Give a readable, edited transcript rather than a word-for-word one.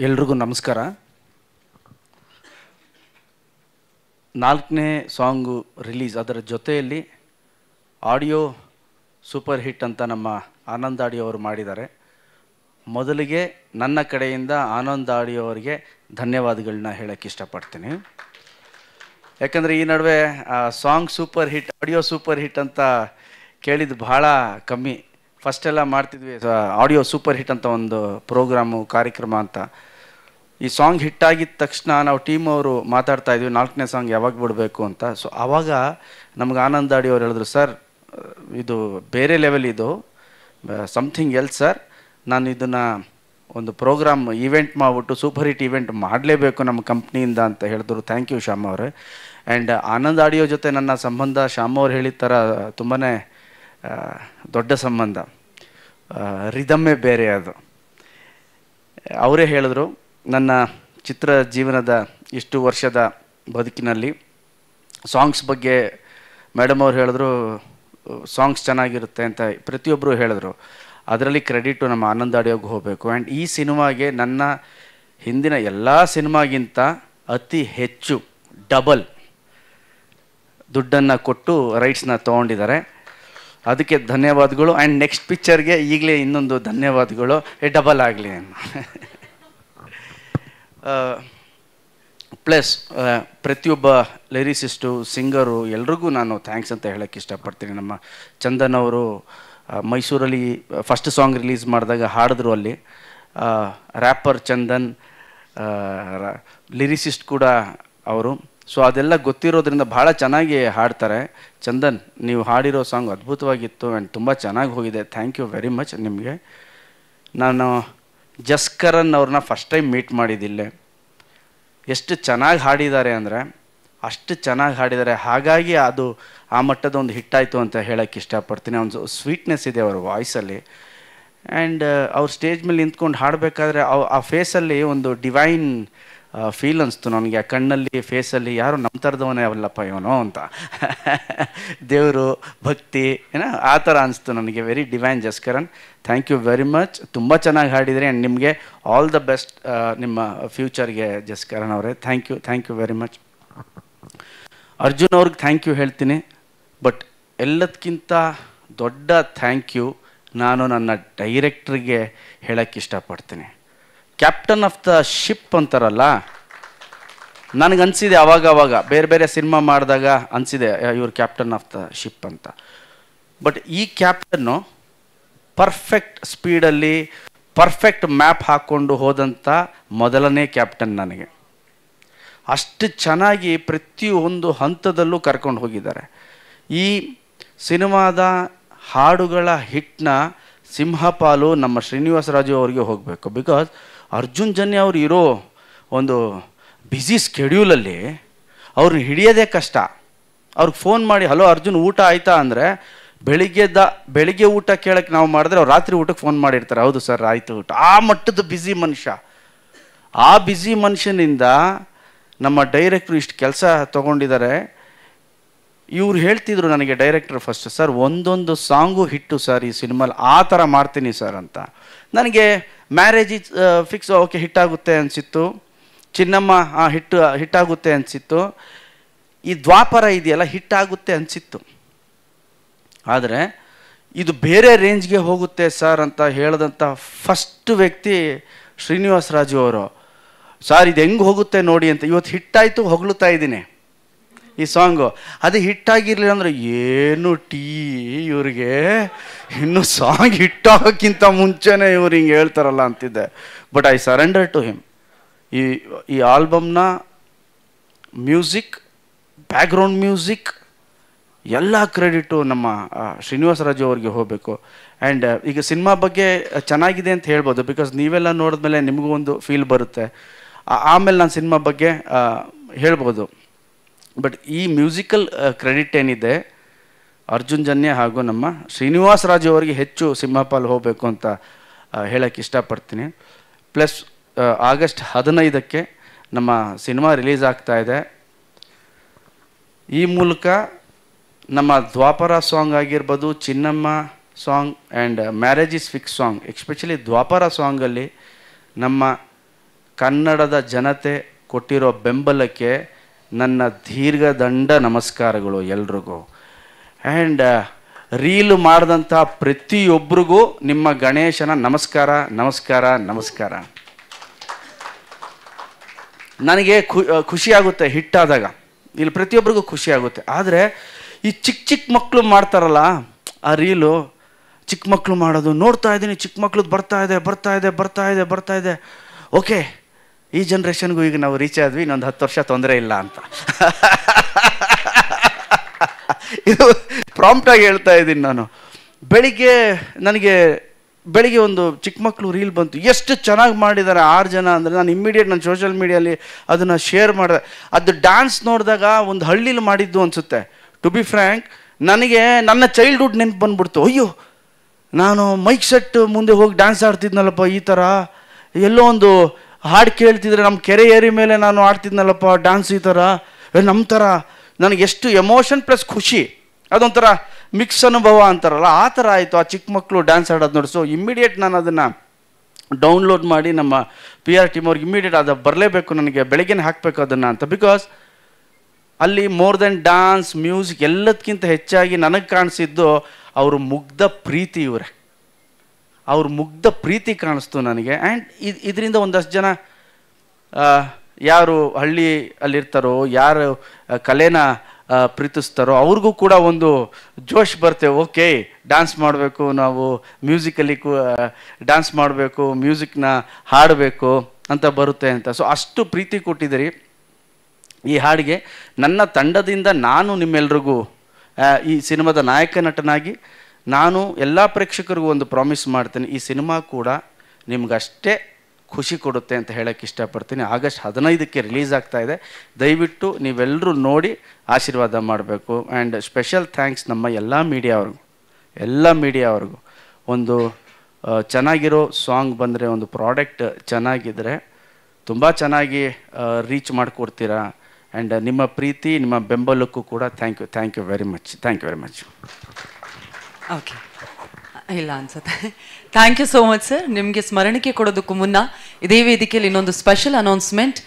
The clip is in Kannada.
ಎಲ್ರಿಗೂ ನಮಸ್ಕಾರ. 4ನೇ ಸಾಂಗು ರಿಲೀಸ್, ಅದರ ಜೊತೆಯಲ್ಲಿ ಆಡಿಯೋ ಸೂಪರ್ ಹಿಟ್ ಅಂತ ನಮ್ಮ ಆನಂದ್ ಆಡಿಯೋ ಅವರು ಮಾಡಿದ್ದಾರೆ. ಮೊದಲಿಗೆ ನನ್ನ ಕಡೆಯಿಂದ ಆನಂದ್ ಆಡಿಯೋ ಅವರಿಗೆ ಧನ್ಯವಾದಗಳನ್ನ ಹೇಳೋಕ್ಕೆ ಇಷ್ಟಪಡ್ತೀನಿ. ಯಾಕಂದರೆ ಈ ನಡುವೆ song super hit, audio super hit ಅಂತ ಕೇಳಿದ್ದು ಭಾಳ ಕಮ್ಮಿ. ಫಸ್ಟೆಲ್ಲ ಮಾಡ್ತಿದ್ವಿ ಆಡಿಯೋ ಸೂಪರ್ ಹಿಟ್ ಅಂತ ಒಂದು ಪ್ರೋಗ್ರಾಮು, ಕಾರ್ಯಕ್ರಮ ಅಂತ. ಈ ಸಾಂಗ್ ಹಿಟ್ಟಾಗಿದ್ದ ತಕ್ಷಣ ನಾವು ಟೀಮ್ ಅವರು ಮಾತಾಡ್ತಾ ಇದ್ವಿ 4ನೇ ಸಾಂಗ್ ಯಾವಾಗ ಬಿಡಬೇಕು ಅಂತ. ಸೊ ಆವಾಗ ನಮ್ಗೆ ಆನಂದ್ ಆಡಿಯೋ ಅವ್ರು ಹೇಳಿದ್ರು, ಸರ್ ಇದು ಬೇರೆ ಲೆವೆಲ್, ಇದು ಸಮಥಿಂಗ್ ಎಲ್ಸ್ ಸರ್, ನಾನು ಇದನ್ನು ಒಂದು ಪ್ರೋಗ್ರಾಮ್ ಈವೆಂಟ್ ಮಾಡಿಬಿಟ್ಟು ಸೂಪರ್ ಹಿಟ್ ಈವೆಂಟ್ ಮಾಡಲೇಬೇಕು ನಮ್ಮ ಕಂಪ್ನಿಯಿಂದ ಅಂತ ಹೇಳಿದ್ರು. ಥ್ಯಾಂಕ್ ಯು ಶ್ಯಾಮ್ ಅವರೇ. ಆ್ಯಂಡ್ ಆನಂದ್ ಆಡಿಯೋ ಜೊತೆ ನನ್ನ ಸಂಬಂಧ ಶ್ಯಾಮ್ ಅವ್ರು ಹೇಳಿದ ಥರ ತುಂಬಾ ದೊಡ್ಡ ಸಂಬಂಧ, ರಿದಮ್ಮೇ ಬೇರೆ ಅದು. ಅವರೇ ಹೇಳಿದ್ರು, ನನ್ನ ಚಿತ್ರ ಜೀವನದ ಇಷ್ಟು ವರ್ಷದ ಬದುಕಿನಲ್ಲಿ ಸಾಂಗ್ಸ್ ಬಗ್ಗೆ ಮೇಡಮ್ ಅವ್ರು ಹೇಳಿದ್ರು, ಸಾಂಗ್ಸ್ ಚೆನ್ನಾಗಿರುತ್ತೆ ಅಂತ ಪ್ರತಿಯೊಬ್ಬರು ಹೇಳಿದ್ರು. ಅದರಲ್ಲಿ ಕ್ರೆಡಿಟು ನಮ್ಮ ಆನಂದ್ ಆಡಿಯೋಗೆ ಹೋಗಬೇಕು. ಆ್ಯಂಡ್ ಈ ಸಿನಿಮಾಗೆ ನನ್ನ ಹಿಂದಿನ ಎಲ್ಲ ಸಿನಿಮಾಗಿಂತ ಅತಿ ಹೆಚ್ಚು ಡಬಲ್ ದುಡ್ಡನ್ನು ಕೊಟ್ಟು ರೈಟ್ಸ್ನ ತೊಗೊಂಡಿದ್ದಾರೆ. ಅದಕ್ಕೆ ಧನ್ಯವಾದಗಳು. ಆ್ಯಂಡ್ ನೆಕ್ಸ್ಟ್ ಪಿಕ್ಚರ್ಗೆ ಈಗಲೇ ಇನ್ನೊಂದು ಧನ್ಯವಾದಗಳು, ಡಬಲ್ ಆಗಲಿ. ಪ್ಲಸ್ ಪ್ರತಿಯೊಬ್ಬ ಲಿರಿಸಿಸ್ಟು, ಸಿಂಗರು ಎಲ್ರಿಗೂ ನಾನು ಥ್ಯಾಂಕ್ಸ್ ಅಂತ ಹೇಳೋಕ್ಕೆ ಇಷ್ಟಪಡ್ತೀನಿ. ನಮ್ಮ ಚಂದನ್ ಅವರು ಮೈಸೂರಲ್ಲಿ ಫಸ್ಟ್ ಸಾಂಗ್ ರಿಲೀಸ್ ಮಾಡಿದಾಗ ಹಾಡಿದ್ರು. ಅಲ್ಲಿ ರ್ಯಾಪರ್ ಚಂದನ್, ಲಿರಿಸಿಸ್ಟ್ ಕೂಡ ಅವರು. ಸೊ ಅದೆಲ್ಲ ಗೊತ್ತಿರೋದ್ರಿಂದ ಭಾಳ ಚೆನ್ನಾಗಿ ಹಾಡ್ತಾರೆ. ಚಂದನ್, ನೀವು ಹಾಡಿರೋ ಸಾಂಗ್ ಅದ್ಭುತವಾಗಿತ್ತು ಆ್ಯಂಡ್ ತುಂಬ ಚೆನ್ನಾಗಿ ಹೋಗಿದೆ. ಥ್ಯಾಂಕ್ ಯು ವೆರಿ ಮಚ್ ನಿಮಗೆ. ನಾನು ಜಸ್ಕರನ್ ಅವ್ರನ್ನ ಫಸ್ಟ್ ಟೈಮ್ ಮೀಟ್ ಮಾಡಿದ್ದಿಲ್ಲೇ. ಎಷ್ಟು ಚೆನ್ನಾಗಿ ಹಾಡಿದ್ದಾರೆ ಅಂದರೆ ಅಷ್ಟು ಚೆನ್ನಾಗಿ ಹಾಡಿದ್ದಾರೆ. ಹಾಗಾಗಿ ಅದು ಆ ಮಟ್ಟದ ಒಂದು ಹಿಟ್ಟಾಯಿತು ಅಂತ ಹೇಳೋಕ್ಕೆ ಇಷ್ಟಪಡ್ತೀನಿ. ಒಂದು ಸ್ವೀಟ್ನೆಸ್ ಇದೆ ಅವ್ರ ವಾಯ್ಸಲ್ಲಿ. ಆ್ಯಂಡ್ ಅವ್ರು ಸ್ಟೇಜ್ ಮೇಲೆ ನಿಂತ್ಕೊಂಡು ಹಾಡಬೇಕಾದ್ರೆ ಆ ಫೇಸಲ್ಲಿ ಒಂದು ಡಿವೈನ್ ಫೀಲ್ ಅನಿಸ್ತು ನನಗೆ. ಆ ಕಣ್ಣಲ್ಲಿ, ಫೇಸಲ್ಲಿ ಯಾರು ನಮ್ಮ ಥರದವನೇ ಅವಲ್ಲಪ್ಪ ಇವನು ಅಂತ, ದೇವರು, ಭಕ್ತಿ ಏನೋ ಆ ಥರ ಅನಿಸ್ತು ನನಗೆ. Very divine Jaskaran. Thank you very much. ತುಂಬ ಚೆನ್ನಾಗಿ ಹಾಡಿದ್ರಿ ಆ್ಯಂಡ್ ನಿಮಗೆ ಆಲ್ ದ ಬೆಸ್ಟ್ ನಿಮ್ಮ ಫ್ಯೂಚರ್ಗೆ ಜಸ್ಕರನ್ ಅವರೇ. Thank you very much. Arjun ಅವ್ರಿಗೆ ಥ್ಯಾಂಕ್ ಯು ಹೇಳ್ತೀನಿ. ಬಟ್ ಎಲ್ಲದಕ್ಕಿಂತ ದೊಡ್ಡ ಥ್ಯಾಂಕ್ ಯು ನಾನು ನನ್ನ ಡೈರೆಕ್ಟ್ರಿಗೆ ಹೇಳೋಕ್ಕೆ ಇಷ್ಟಪಡ್ತೀನಿ. ಕ್ಯಾಪ್ಟನ್ ಆಫ್ ದ ಶಿಪ್ ಅಂತಾರಲ್ಲ, ನನಗನ್ಸಿದೆ ಅವಾಗ ಬೇರೆ ಬೇರೆ ಸಿನಿಮಾ ಮಾಡಿದಾಗ ಅನಿಸಿದೆ ಇವ್ರು ಕ್ಯಾಪ್ಟನ್ ಆಫ್ ದ ಶಿಪ್ ಅಂತ. ಬಟ್ ಈ ಕ್ಯಾಪ್ಟನ್ನು ಪರ್ಫೆಕ್ಟ್ ಸ್ಪೀಡಲ್ಲಿ ಪರ್ಫೆಕ್ಟ್ ಮ್ಯಾಪ್ ಹಾಕ್ಕೊಂಡು ಹೋದಂಥ ಮೊದಲನೇ ಕ್ಯಾಪ್ಟನ್ ನನಗೆ. ಅಷ್ಟು ಚೆನ್ನಾಗಿ ಪ್ರತಿಯೊಂದು ಹಂತದಲ್ಲೂ ಕರ್ಕೊಂಡು ಹೋಗಿದ್ದಾರೆ. ಈ ಸಿನಿಮಾದ ಹಾಡುಗಳ ಹಿಟ್ನ ಸಿಂಹಪಾಲು ನಮ್ಮ ಶ್ರೀನಿವಾಸ ರಾಜು ಅವರಿಗೆ ಹೋಗಬೇಕು. ಬಿಕಾಸ್ ಅರ್ಜುನ್ ಜನ್ಯ ಅವ್ರು ಇರೋ ಒಂದು ಬ್ಯುಸಿ ಸ್ಕೆಡ್ಯೂಲಲ್ಲಿ ಅವ್ರನ್ನ ಹಿಡಿಯೋದೇ ಕಷ್ಟ. ಅವ್ರಿಗೆ ಫೋನ್ ಮಾಡಿ, ಹಲೋ ಅರ್ಜುನ್ ಊಟ ಆಯಿತಾ ಅಂದರೆ ಬೆಳಿಗ್ಗೆ ಊಟ ಕೇಳೋಕ್ಕೆ ನಾವು ಮಾಡಿದ್ರೆ ಅವ್ರು ರಾತ್ರಿ ಊಟಕ್ಕೆ ಫೋನ್ ಮಾಡಿರ್ತಾರೆ, ಹೌದು ಸರ್ ಆಯಿತು ಊಟ. ಆ ಮಟ್ಟದ ಬ್ಯುಸಿ ಮನುಷ್ಯ. ಆ ಬ್ಯುಸಿ ಮನುಷ್ಯನಿಂದ ನಮ್ಮ ಡೈರೆಕ್ಟ್ರು ಇಷ್ಟು ಕೆಲಸ ತೊಗೊಂಡಿದ್ದಾರೆ. ಇವ್ರು ಹೇಳ್ತಿದ್ರು ನನಗೆ, ಡೈರೆಕ್ಟ್ರ್ ಫಸ್ಟ್, ಸರ್ ಒಂದೊಂದು ಸಾಂಗು ಹಿಟ್ಟು ಸರ್ ಈ ಸಿನಿಮಾಲಿ, ಆ ಥರ ಮಾಡ್ತೀನಿ ಸರ್ ಅಂತ. ನನಗೆ ಮ್ಯಾರೇಜ್ ಫಿಕ್ಸ್, ಓಕೆ ಹಿಟ್ಟಾಗುತ್ತೆ ಅನಿಸಿತ್ತು. ಚಿನ್ನಮ್ಮ ಹಿಟ್ಟಾಗುತ್ತೆ ಅನಿಸಿತ್ತು. ಈ ದ್ವಾಪರ ಇದೆಯಲ್ಲ ಹಿಟ್ಟಾಗುತ್ತೆ ಅನಿಸಿತ್ತು. ಆದರೆ ಇದು ಬೇರೆ ರೇಂಜ್ಗೆ ಹೋಗುತ್ತೆ ಸರ್ ಅಂತ ಹೇಳಿದಂಥ ಫಸ್ಟ್ ವ್ಯಕ್ತಿ ಶ್ರೀನಿವಾಸ ರಾಜು ಅವರು. ಸರ್ ಇದು ಹೆಂಗೆ ಹೋಗುತ್ತೆ ನೋಡಿ ಅಂತ. ಇವತ್ತು ಹಿಟ್ಟಾಯಿತು, ಹೊಗಳುತ್ತಾ ಇದ್ದೀನಿ ಈ ಸಾಂಗು. ಅದು ಹಿಟ್ಟಾಗಿರಲಿಲ್ಲ ಅಂದರೆ ಏನು ಇವ್ರಿಗೆ ಇನ್ನು ಸಾಂಗ್ ಹಿಟ್ಟಾಗೋಕ್ಕಿಂತ ಮುಂಚೆನೇ ಇವ್ರು ಹಿಂಗೆ ಹೇಳ್ತಾರಲ್ಲ ಅಂತಿದ್ದೆ. But I surrender to him. ಈ ಆಲ್ಬಮ್ನ ಮ್ಯೂಸಿಕ್, ಬ್ಯಾಕ್ಗ್ರೌಂಡ್ ಮ್ಯೂಸಿಕ್ ಎಲ್ಲ ಕ್ರೆಡಿಟು ನಮ್ಮ ಶ್ರೀನಿವಾಸ ರಾಜು ಅವ್ರಿಗೆ ಹೋಗಬೇಕು. ಆ್ಯಂಡ್ ಈಗ ಸಿನಿಮಾ ಬಗ್ಗೆ ಚೆನ್ನಾಗಿದೆ ಅಂತ ಹೇಳ್ಬೋದು, ಬಿಕಾಸ್ ನೀವೆಲ್ಲ ನೋಡಿದ್ಮೇಲೆ ನಿಮಗೂ ಒಂದು ಫೀಲ್ ಬರುತ್ತೆ. ಆಮೇಲೆ ನಾನು ಸಿನಿಮಾ ಬಗ್ಗೆ ಹೇಳ್ಬೋದು. ಬಟ್ ಈ ಮ್ಯೂಸಿಕಲ್ ಕ್ರೆಡಿಟ್ ಏನಿದೆ ಅರ್ಜುನ್ ಜನ್ಯ ಹಾಗೂ ನಮ್ಮ ಶ್ರೀನಿವಾಸ ರಾಜು ಅವರಿಗೆ ಹೆಚ್ಚು ಸಿಂಹಪಾಲು ಹೋಗಬೇಕು ಅಂತ ಹೇಳೋಕ್ಕೆ ಇಷ್ಟಪಡ್ತೀನಿ. ಪ್ಲಸ್ ಆಗಸ್ಟ್ 15ಕ್ಕೆ ನಮ್ಮ ಸಿನಿಮಾ ರಿಲೀಸ್ ಆಗ್ತಾಯಿದೆ. ಈ ಮೂಲಕ ನಮ್ಮ ದ್ವಾಪರ ಸಾಂಗ್ ಆಗಿರ್ಬೋದು, Chinnamma song and marriage is fix song, especially Dwapara ಸಾಂಗಲ್ಲಿ ನಮ್ಮ ಕನ್ನಡದ ಜನತೆ ಕೊಟ್ಟಿರೋ ಬೆಂಬಲಕ್ಕೆ ನನ್ನ ದೀರ್ಘದಂಡ ನಮಸ್ಕಾರಗಳು ಎಲ್ರಿಗೂ. ಆ್ಯಂಡ್ ರೀಲ್ ಮಾಡಿದಂಥ ಪ್ರತಿಯೊಬ್ಬರಿಗೂ ನಿಮ್ಮ ಗಣೇಶನ ನಮಸ್ಕಾರ ನಮಸ್ಕಾರ ನಮಸ್ಕಾರ. ನನಗೆ ಖುಷಿಯಾಗುತ್ತೆ ಹಿಟ್ಟಾದಾಗ, ಇಲ್ಲಿ ಪ್ರತಿಯೊಬ್ಬರಿಗೂ ಖುಷಿಯಾಗುತ್ತೆ. ಆದರೆ ಈ ಚಿಕ್ಕ ಚಿಕ್ಕ ಮಕ್ಕಳು ಮಾಡ್ತಾರಲ್ಲ ಆ ರೀಲು, ಚಿಕ್ಕ ಮಕ್ಕಳು ಮಾಡೋದು ನೋಡ್ತಾ ಇದ್ದೀನಿ, ಚಿಕ್ಕ ಮಕ್ಳದ್ದು ಬರ್ತಾ ಇದೆ. ಓಕೆ, ಈ ಜನ್ರೇಷನ್ಗೂ ಈಗ ನಾವು ರೀಚ್ ಆದ್ವಿ, ಇನ್ನೊಂದು 10 ವರ್ಷ ತೊಂದರೆ ಇಲ್ಲ ಅಂತ. ಇದು ಪ್ರಾಂಪ್ಟಾಗಿ ಹೇಳ್ತಾ ಇದ್ದೀನಿ ನಾನು. ಬೆಳಿಗ್ಗೆ ಒಂದು ಚಿಕ್ಕ ಮಕ್ಕಳು ರೀಲ್ ಬಂತು, ಎಷ್ಟು ಚೆನ್ನಾಗಿ ಮಾಡಿದ್ದಾರೆ 6 ಜನ ಅಂದರೆ ನಾನು ಇಮ್ಮಿಡಿಯೇಟ್ ನನ್ನ ಸೋಷಿಯಲ್ ಮೀಡಿಯಲ್ಲಿ ಅದನ್ನು ಶೇರ್ ಮಾಡಿದೆ. ಅದು ಡ್ಯಾನ್ಸ್ ನೋಡಿದಾಗ ಒಂದು ಹಳ್ಳಿಲಿ ಮಾಡಿದ್ದು ಅನಿಸುತ್ತೆ. ಟು ಬಿ ಫ್ರ್ಯಾಂಕ್, ನನಗೆ ನನ್ನ ಚೈಲ್ಡ್ಹುಡ್ ನೆನಪು ಬಂದ್ಬಿಡ್ತು. ಅಯ್ಯೋ, ನಾನು ಮೈಕ್ ಸೆಟ್ ಮುಂದೆ ಹೋಗಿ ಡ್ಯಾನ್ಸ್ ಆಡ್ತಿದ್ನಲ್ಲಪ್ಪ, ಈ ಥರ ಎಲ್ಲೋ ಒಂದು ಹಾಡು ಕೇಳ್ತಿದ್ರೆ ನಮ್ಮ ಕೆರೆ ಏರಿ ಮೇಲೆ ನಾನು ಆಡ್ತಿದ್ನಲ್ಲಪ್ಪ ಡ್ಯಾನ್ಸ್, ಈ ಥರ ನಮ್ಮ ಥರ ನನಗೆ ಎಷ್ಟು ಎಮೋಷನ್ ಪ್ಲಸ್ ಖುಷಿ, ಅದೊಂಥರ ಮಿಕ್ಸ್ ಅನುಭವ ಅಂತಾರಲ್ಲ, ಆ ಥರ ಆಯಿತು ಆ ಚಿಕ್ಕ ಮಕ್ಕಳು ಡ್ಯಾನ್ಸ್ ಆಡೋದು ನೋಡಿ. ಸೊ ಇಮ್ಮಿಡಿಯೇಟ್ ನಾನು ಅದನ್ನು ಡೌನ್ಲೋಡ್ ಮಾಡಿ ನಮ್ಮ PR ಟೀಮ್ ಅವ್ರಿಗೆ ಇಮ್ಮಿಡಿಯೇಟ್ ಅದು ಬರಲೇಬೇಕು, ನನಗೆ ಬೆಳಗ್ಗೆನೇ ಹಾಕಬೇಕು ಅದನ್ನು ಅಂತ. ಬಿಕಾಸ್ ಅಲ್ಲಿ ಮೋರ್ ದೆನ್ ಡ್ಯಾನ್ಸ್, ಮ್ಯೂಸಿಕ್ ಎಲ್ಲದಕ್ಕಿಂತ ಹೆಚ್ಚಾಗಿ ನನಗೆ ಕಾಣಿಸಿದ್ದು ಅವರು ಮುಗ್ಧ ಪ್ರೀತಿ. ಅವ್ರ ಮುಗ್ಧ ಪ್ರೀತಿ ಕಾಣಿಸ್ತು ನನಗೆ. ಆ್ಯಂಡ್ ಇದರಿಂದ ಒಂದಷ್ಟು ಜನ ಯಾರು ಹಳ್ಳಿ ಅಲ್ಲಿರ್ತಾರೋ, ಯಾರು ಕಲೆನ ಪ್ರೀತಿಸ್ತಾರೋ ಅವ್ರಿಗೂ ಕೂಡ ಒಂದು ಜೋಶ್ ಬರ್ತೇವೆ. ಓಕೆ, ಡ್ಯಾನ್ಸ್ ಮಾಡಬೇಕು, ನಾವು ಮ್ಯೂಸಿಕಲ್ಲಿ ಡ್ಯಾನ್ಸ್ ಮಾಡಬೇಕು, ಮ್ಯೂಸಿಕ್ನ ಹಾಡಬೇಕು ಅಂತ ಬರುತ್ತೆ ಅಂತ. ಸೊ ಅಷ್ಟು ಪ್ರೀತಿ ಕೊಟ್ಟಿದ್ದೀರಿ ಈ ಹಾಡಿಗೆ. ನನ್ನ ತಂಡದಿಂದ ನಾನು ನಿಮ್ಮೆಲ್ರಿಗೂ ಈ ಸಿನಿಮಾದ ನಾಯಕ ನಟನಾಗಿ ನಾನು ಎಲ್ಲ ಪ್ರೇಕ್ಷಕರಿಗೂ ಒಂದು ಪ್ರಾಮಿಸ್ ಮಾಡ್ತೀನಿ, ಈ ಸಿನಿಮಾ ಕೂಡ ನಿಮ್ಗಷ್ಟೇ ಖುಷಿ ಕೊಡುತ್ತೆ ಅಂತ ಹೇಳೋಕ್ಕೆ ಇಷ್ಟಪಡ್ತೀನಿ. ಆಗಸ್ಟ್ 15ಕ್ಕೆ ರಿಲೀಸ್ ಆಗ್ತಾ ಇದೆ. ದಯವಿಟ್ಟು ನೀವೆಲ್ಲರೂ ನೋಡಿ ಆಶೀರ್ವಾದ ಮಾಡಬೇಕು. ಆ್ಯಂಡ್ ಸ್ಪೆಷಲ್ ಥ್ಯಾಂಕ್ಸ್ ನಮ್ಮ ಎಲ್ಲ ಮೀಡಿಯಾವ್ರಿಗೂ. ಒಂದು ಚೆನ್ನಾಗಿರೋ ಸಾಂಗ್ ಬಂದರೆ, ಒಂದು ಪ್ರಾಡಕ್ಟ್ ಚೆನ್ನಾಗಿದ್ದರೆ ತುಂಬ ಚೆನ್ನಾಗಿ ರೀಚ್ ಮಾಡಿಕೊಡ್ತೀರಾ. ಆ್ಯಂಡ್ ನಿಮ್ಮ ಪ್ರೀತಿ, ನಿಮ್ಮ ಬೆಂಬಲಕ್ಕೂ ಕೂಡ thank you very much. Okay, ಇಲ್ಲ ಅನ್ಸುತ್ತೆ. Thank you so much sir. ನಿಮಗೆ ಸ್ಮರಣಿಕೆ ಕೊಡೋದಕ್ಕೂ ಮುನ್ನ ಇದೇ ವೇದಿಕೆಯಲ್ಲಿ ಇನ್ನೊಂದು ಸ್ಪೆಷಲ್ ಅನೌನ್ಸ್ಮೆಂಟ್.